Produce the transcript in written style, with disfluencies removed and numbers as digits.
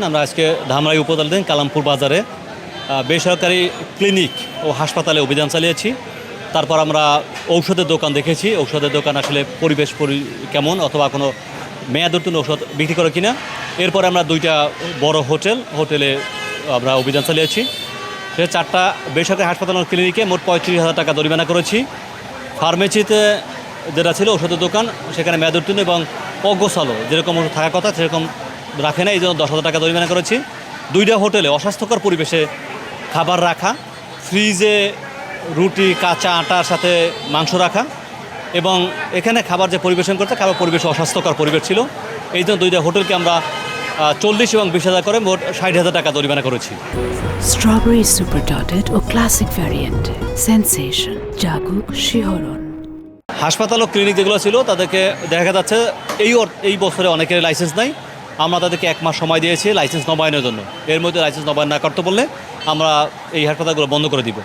আমরা আজকে ধামরাই উপজেলাধীন কালামপুর বাজারে বেসরকারি ক্লিনিক ও হাসপাতালে অভিযান চালিয়েছি। তারপর আমরা ঔষধের দোকান দেখেছি, ঔষধের দোকান আসলে পরিবেশ কেমন অথবা কোনো মেয়াদ উত্তীর্ণ ঔষধ বিক্রি করে কিনা। এরপরে আমরা দুইটা বড় হোটেলে আমরা অভিযান চালিয়েছি। সে 4টা বেসরকারি হাসপাতাল ও ক্লিনিকে মোট 35,000 টাকা জরিমানা করেছি। ফার্মেসিতে যেটা ছিল ওষুধের দোকান, সেখানে মেয়াদ উত্তীর্ণ এবং অগোছালো যেরকম ওষুধ থাকার কথা সেরকম রাখে না, এই জন্য 10,000 টাকা জরিমানা করেছি। 2টা হোটেলে অস্বাস্থ্যকর পরিবেশে খাবার রাখা, ফ্রিজে রুটি কাঁচা আটার সাথে মাংস রাখা এবং এখানে খাবার যে পরিবেশন করতে খাবার পরিবেশ অস্বাস্থ্যকর পরিবেশ ছিল। এই জন্য 2টা হোটেলকে আমরা 40 এবং 20,000 করে মোট 60,000 টাকা জরিমানা করেছি। স্ট্রবেরি সুপার ডটেড ও ক্লাসিক ভ্যারিয়েন্ট সেন্সেশন জাগুক শিহরণ। হাসপাতাল ও ক্লিনিক যেগুলো ছিল তাদেরকে দেখা যাচ্ছে এই বছরে অনেকের লাইসেন্স নাই। আমরা তাদেরকে 1 মাস সময় দিয়েছি লাইসেন্স নবায়নের জন্য। এর মধ্যে লাইসেন্স নবায়ন না করতে বললে আমরা এই হাসপাতালগুলো বন্ধ করে দিব।